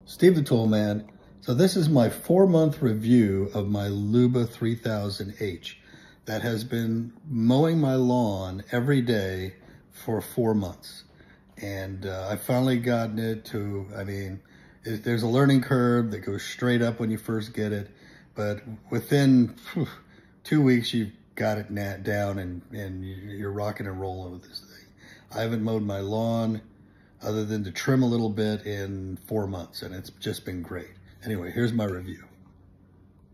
Steve the Tool Man. So this is my 4-month review of my Luba 3000H that has been mowing my lawn every day for 4 months. And I've finally gotten it to, there's a learning curve that goes straight up when you first get it, but within 2 weeks, you've got it down and you're rocking and rolling with this thing. I haven't mowed my lawn other than to trim a little bit in 4 months, and it's just been great. Anyway, here's my review.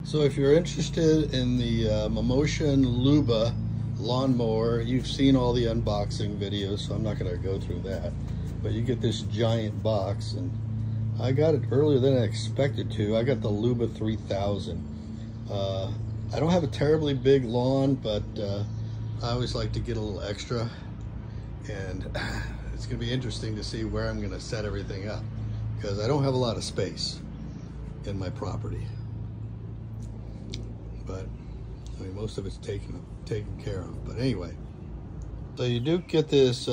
So if you're interested in the Mammotion Luba lawnmower, you've seen all the unboxing videos, so I'm not going to go through that. But you get this giant box, and I got it earlier than I expected to. I got the Luba 3000. I don't have a terribly big lawn, but I always like to get a little extra, and it's going to be interesting to see where I'm going to set everything up, because I don't have a lot of space in my property. But most of it's taken care of. But anyway, so you do get this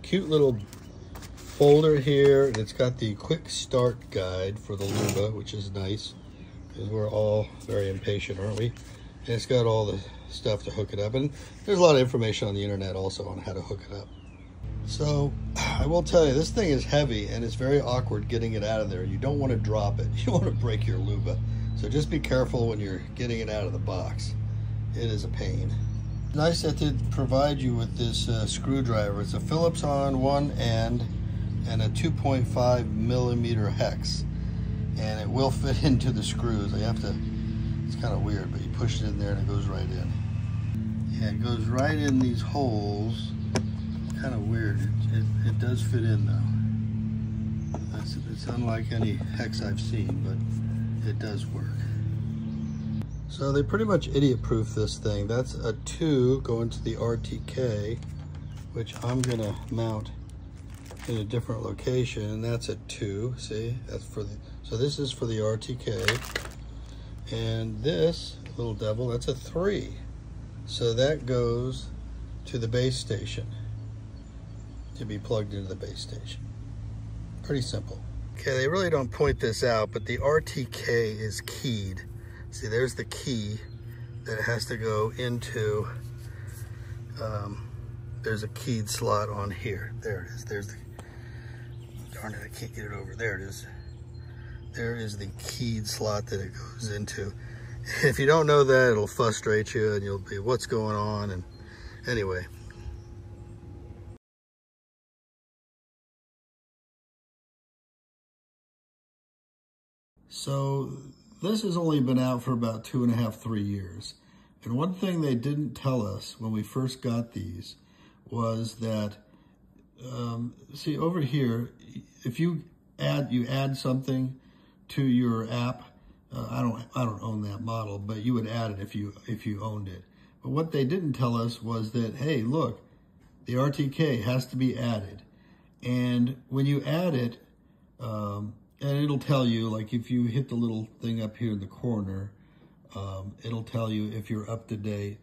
cute little folder here. It's got the quick start guide for the Luba, which is nice, because we're all very impatient, aren't we? And it's got all the stuff to hook it up, and there's a lot of information on the internet also on how to hook it up. So I will tell you, this thing is heavy and it's very awkward getting it out of there. You don't want to drop it. You don't want to break your Luba. So just be careful when you're getting it out of the box. It is a pain. Nice that they provide you with this screwdriver. It's a Phillips on one end and a 2.5 millimeter hex. And it will fit into the screws. It's kind of weird, but you push it in there and it goes right in. Yeah, it goes right in these holes. Kind of weird. It does fit in though. It's unlike any hex I've seen, but it does work. So they pretty much idiot-proof this thing. That's a 2 going to the RTK, which I'm gonna mount in a different location, and that's a 2. See, that's for the. So this is for the RTK, and this little devil, that's a 3. So that goes to the base station, to be plugged into the base station. Pretty simple. Okay, they really don't point this out, but the RTK is keyed. See, there's the key that it has to go into. There's a keyed slot on here. There it is. There's the, darn it, I can't get it over. There it is. There is the keyed slot that it goes into. If you don't know that, it'll frustrate you and you'll be, what's going on? And anyway. So this has only been out for about 2.5, 3 years. And one thing they didn't tell us when we first got these was that, see over here, if you add something to your app, I don't own that model, but you would add it if you owned it. But what they didn't tell us was that, hey, look, the RTK has to be added. And when you add it, and it'll tell you, like if you hit the little thing up here in the corner, it'll tell you if you're up to date.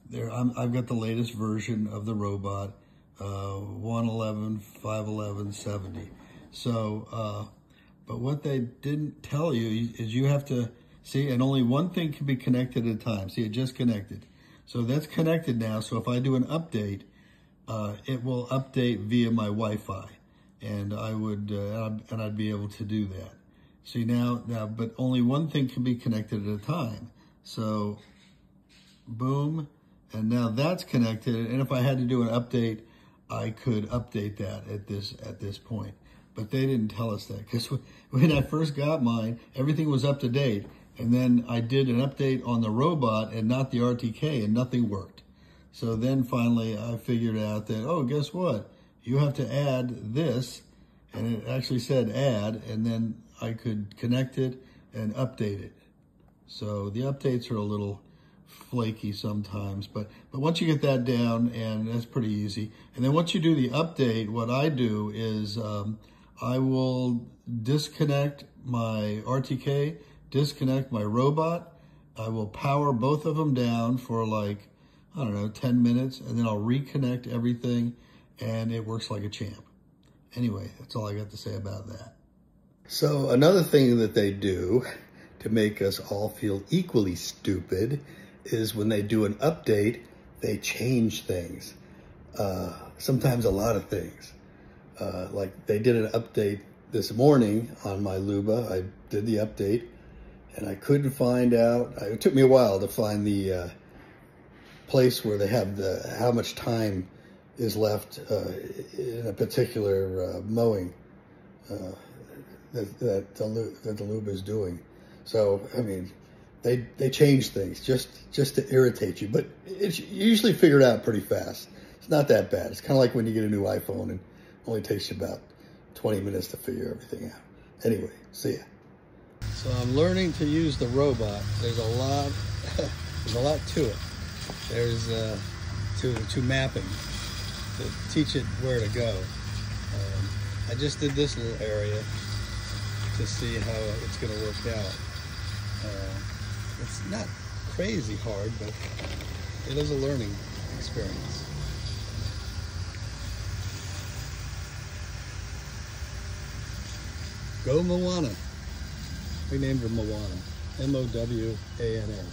There, I've got the latest version of the robot, 111, 511, 70. So, but what they didn't tell you is you have to, see, and only one thing can be connected at a time. See, it just connected. So that's connected now. So if I do an update, it will update via my Wi-Fi. And I would, and I'd be able to do that. See now, but only one thing can be connected at a time. So, boom, and now that's connected. And if I had to do an update, I could update that at this point. But they didn't tell us that, because when I first got mine, everything was up to date. And then I did an update on the robot and not the RTK, and nothing worked. So then finally I figured out that, oh, guess what? You have to add this, and it actually said add, and then I could connect it and update it. So the updates are a little flaky sometimes, but once you get that down, and that's pretty easy. And then once you do the update, what I do is I will disconnect my RTK, disconnect my robot. I will power both of them down for like, I don't know, 10 minutes, and then I'll reconnect everything, and it works like a champ. Anyway, that's all I got to say about that. So another thing that they do to make us all feel equally stupid is when they do an update, they change things. Sometimes a lot of things. Like they did an update this morning on my Luba. I did the update and I couldn't find out. It took me a while to find the place where they have how much time is left in a particular mowing that the Luba is doing. So, I mean, they change things just to irritate you, but you usually figure it out pretty fast. It's not that bad. It's kind of like when you get a new iPhone and it only takes you about 20 minutes to figure everything out. Anyway, see ya. So I'm learning to use the robot. There's a lot to it. There's to mapping, to teach it where to go. I just did this little area to see how it's going to work out. It's not crazy hard, but it is a learning experience. Go Mowana. We named her Mowana. M-O-W-A-N-A.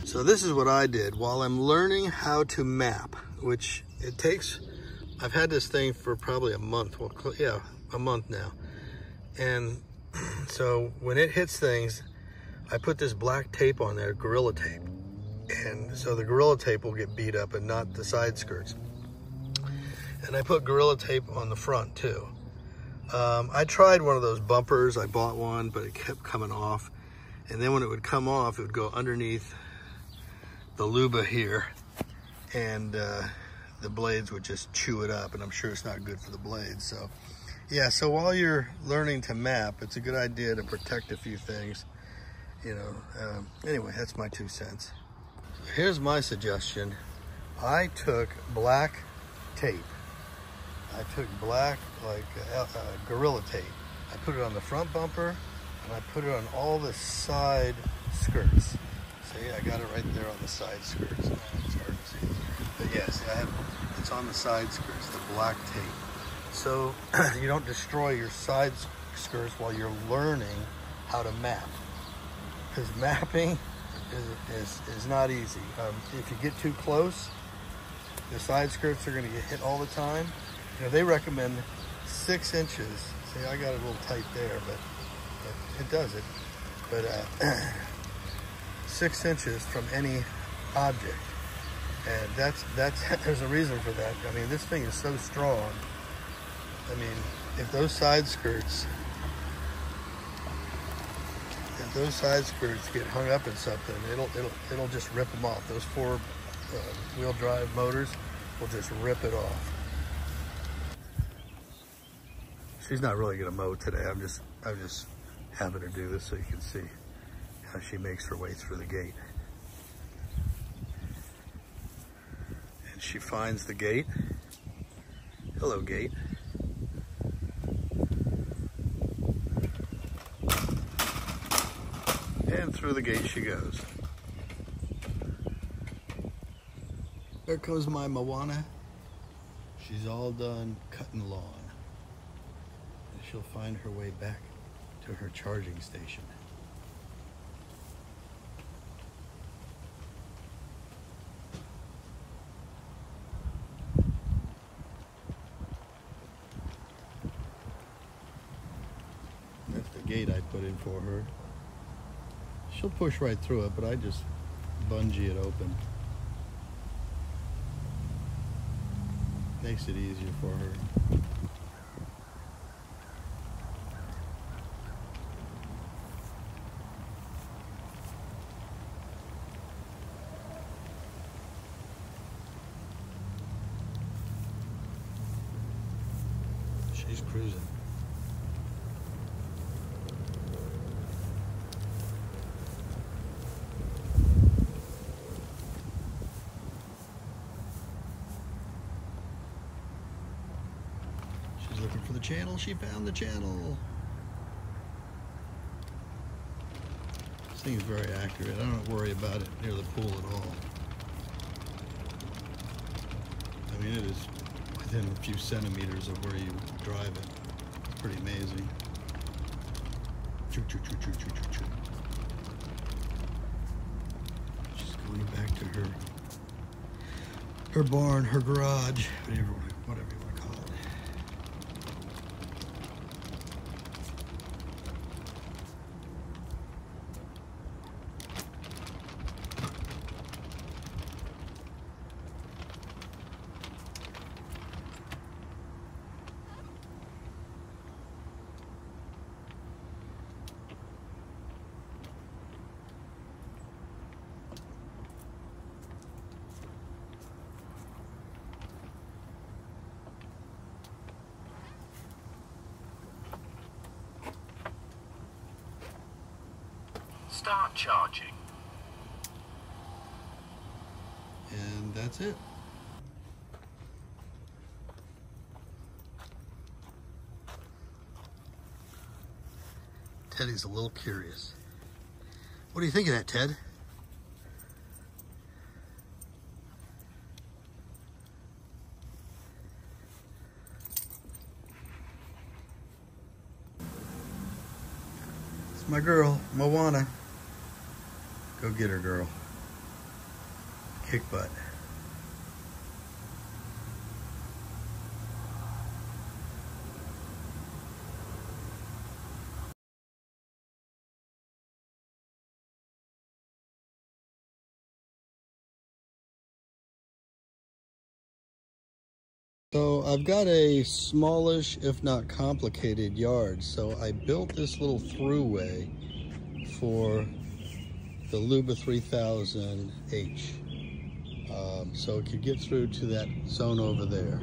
So this is what I did while I'm learning how to map, which it takes. I've had this thing for probably a month. Well, yeah, a month now. And so when it hits things, I put this black tape on there, Gorilla Tape. And so the Gorilla Tape will get beat up and not the side skirts. And I put Gorilla Tape on the front too. I tried one of those bumpers. I bought one, but it kept coming off. And then when it would come off, it would go underneath the Luba here. And the blades would just chew it up. And I'm sure it's not good for the blades. So yeah, so while you're learning to map, it's a good idea to protect a few things. You know, anyway, that's my 2 cents. Here's my suggestion. I took black tape. I took black, like Gorilla Tape. I put it on the front bumper, and I put it on all the side skirts. See, I got it right there on the side skirts. It's hard to see. But yes, it's on the side skirts, the black tape. So you don't destroy your side skirts while you're learning how to map. Because mapping is not easy. If you get too close, the side skirts are going to get hit all the time. You know, they recommend 6 inches. See, I got it a little tight there, but it does it. But 6 inches from any object, and that's there's a reason for that. I mean, this thing is so strong. I mean, if those side skirts get hung up in something, it'll just rip them off. Those 4-wheel drive motors will just rip it off. She's not really gonna mow today. I'm just having her do this so you can see how she makes her way through the gate. And she finds the gate. Hello, gate. And through the gate she goes. There goes my Mowana. She's all done cutting lawn. And she'll find her way back to her charging station. That's the gate I put in for her. She'll push right through it, but I just bungee it open. Makes it easier for her. She's cruising. Looking for the channel. She found the channel. This thing is very accurate. I don't worry about it near the pool at all. I mean, it is within a few centimeters of where you drive it. It's pretty amazing. Choo, choo, choo, choo, choo, choo, choo. She's going back to her barn, her garage, whatever you want to call it. Start charging. And that's it. Teddy's a little curious. What do you think of that, Ted? It's my girl, Moana. Go get her, girl. Kick butt. So I've got a smallish, if not complicated, yard. So I built this little throughway for the Luba 3000H. So it could get through to that zone over there.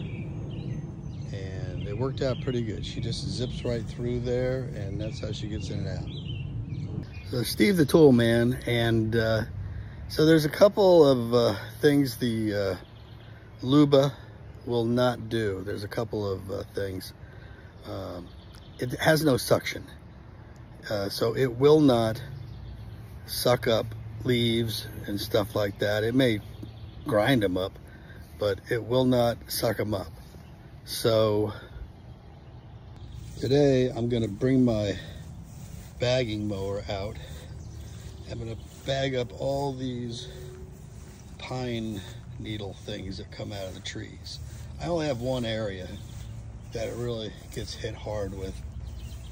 And it worked out pretty good. She just zips right through there, and that's how she gets in and out. So Steve the Tool Man, and so there's a couple of things the Luba will not do. There's a couple of things. It has no suction. So it will not suck up leaves and stuff like that. It may grind them up, but it will not suck them up. So today I'm gonna bring my bagging mower out. I'm gonna bag up all these pine needle things that come out of the trees. I only have one area that it really gets hit hard with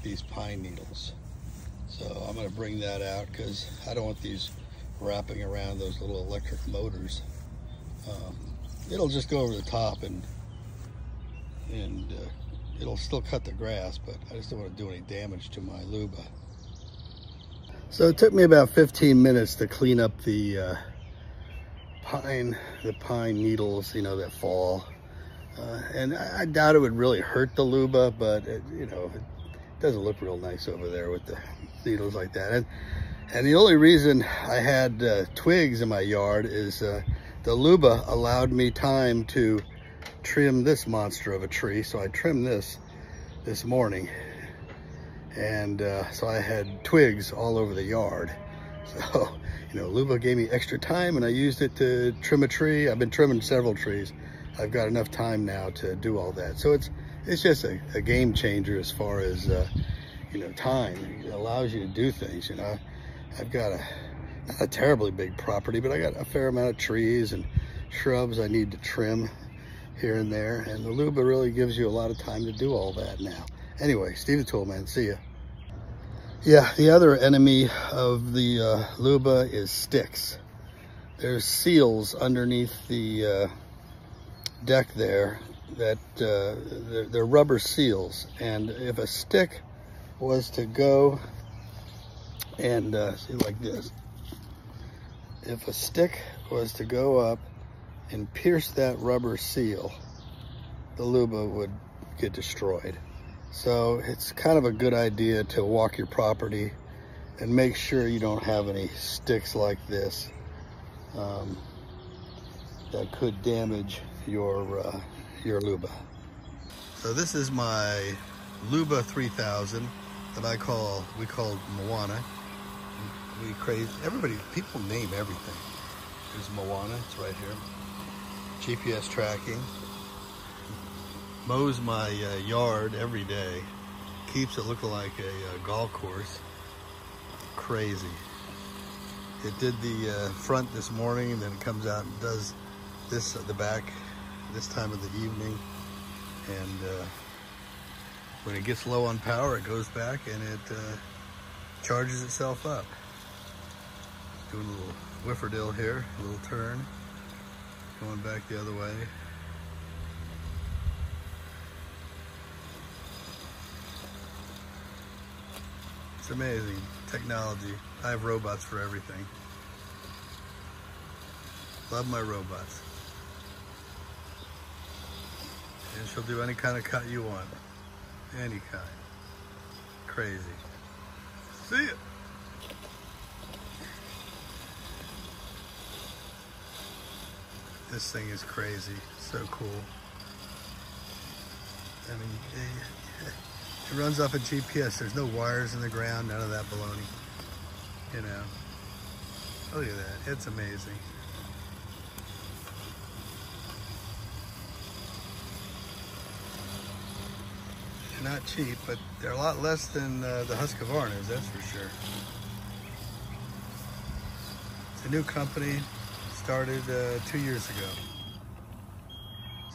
these pine needles. So I'm gonna bring that out because I don't want these wrapping around those little electric motors. It'll just go over the top and it'll still cut the grass, but I just don't want to do any damage to my Luba. So it took me about 15 minutes to clean up the pine needles, you know, that fall. And I doubt it would really hurt the Luba, but it doesn't look real nice over there with the needles like that. And the only reason I had twigs in my yard is the Luba allowed me time to trim this monster of a tree. So I trimmed this morning, and so I had twigs all over the yard. So, you know, Luba gave me extra time, and I used it to trim a tree. I've been trimming several trees. I've got enough time now to do all that. So it's just a game changer as far as you know, time. It allows you to do things. You know, I've got not a terribly big property, but I got a fair amount of trees and shrubs I need to trim here and there, and the Luba really gives you a lot of time to do all that now. Anyway, Steve the Tool Man, see ya. Yeah, the other enemy of the Luba is sticks. There's seals underneath the deck there that they're rubber seals, and if a stick was to go and see, like this, if a stick was to go up and pierce that rubber seal, the Luba would get destroyed. So it's kind of a good idea to walk your property and make sure you don't have any sticks like this that could damage your Luba. So this is my Luba 3000 that we call Moana. People name everything. There's Moana, it's right here. GPS tracking. Mows my yard every day. Keeps it looking like a golf course. crazy. It did the front this morning, and then it comes out and does this at the back this time of the evening. And when it gets low on power, it goes back and it charges itself up. Doing a little whifferdale here, a little turn, going back the other way. It's amazing technology. I have robots for everything. Love my robots. And she'll do any kind of cut you want. Any kind. Crazy. See ya. This thing is crazy. So cool. I mean, it runs off a GPS. There's no wires in the ground, none of that baloney. You know. Look at that. It's amazing. They're not cheap, but they're a lot less than the Husqvarnas, that's for sure. It's a new company, started 2 years ago.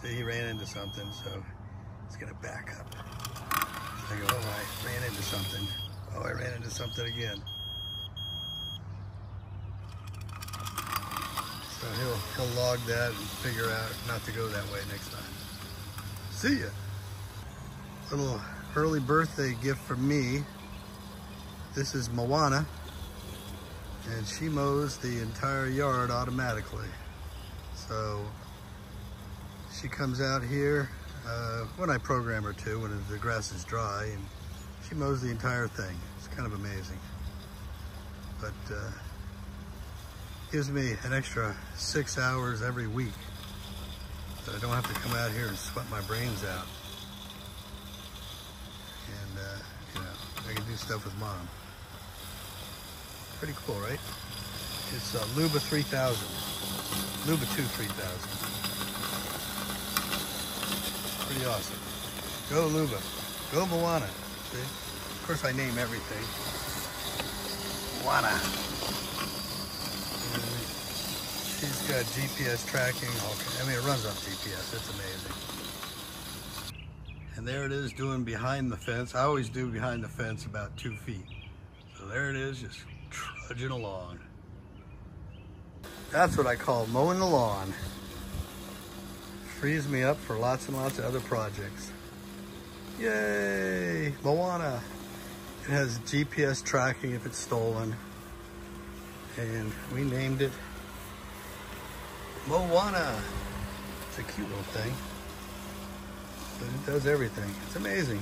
See, he ran into something, so he's gonna back up. I go, oh, I ran into something. Oh, I ran into something again. So he'll log that and figure out not to go that way next time. See ya. Little early birthday gift from me. This is Moana, and she mows the entire yard automatically. So she comes out here when I program her to, when the grass is dry, and she mows the entire thing. It's kind of amazing. But gives me an extra 6 hours every week, so I don't have to come out here and sweat my brains out. And you know, I can do stuff with Mom. Pretty cool, right? It's Luba 3000, Luba 2 3000. Pretty awesome. Go Luba. Go Moana. See? Of course I name everything. Moana. And she's got GPS tracking. I mean, it runs off GPS. It's amazing. And there it is doing behind the fence. I always do behind the fence about 2 feet. So there it is, just trudging along. That's what I call mowing the lawn. Frees me up for lots and lots of other projects. Yay! Moana. It has GPS tracking if it's stolen. And we named it Moana. It's a cute little thing. But it does everything. It's amazing.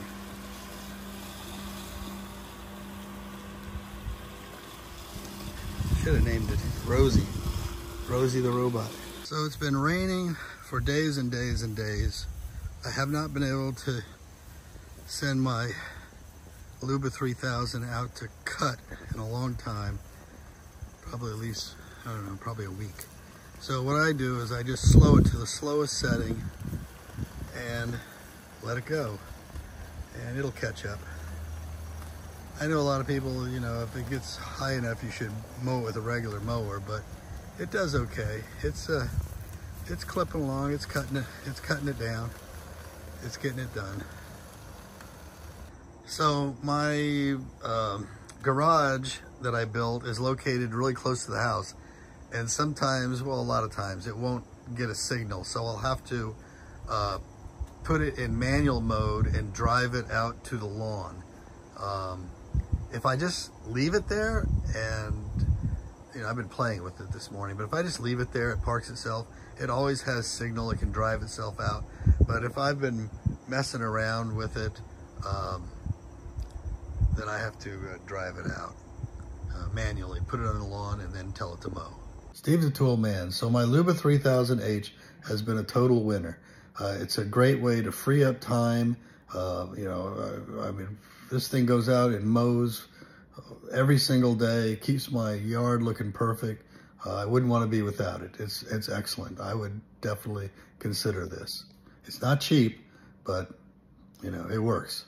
Should have named it Rosie. Rosie the robot. So it's been raining for days and days and days. I have not been able to send my Luba 3000 out to cut in a long time. Probably at least, I don't know, probably a week. So what I do is I just slow it to the slowest setting and let it go, and it'll catch up. I know a lot of people, you know, if it gets high enough, you should mow it with a regular mower, but it does okay. It's clipping along, it's cutting it down, it's getting it done. So my garage that I built is located really close to the house, and sometimes, well, a lot of times, it won't get a signal, so I'll have to put it in manual mode and drive it out to the lawn. If I just leave it there, and you know, I've been playing with it this morning, but if I just leave it there, it parks itself. It always has signal, it can drive itself out. But if I've been messing around with it, then I have to drive it out manually, put it on the lawn, and then tell it to mow. Steve's a tool man, so my Luba 3000H has been a total winner. It's a great way to free up time. You know, I mean, this thing goes out and mows every single day, keeps my yard looking perfect. I wouldn't want to be without it. It's excellent. I would definitely consider this. It's not cheap, but you know, it works.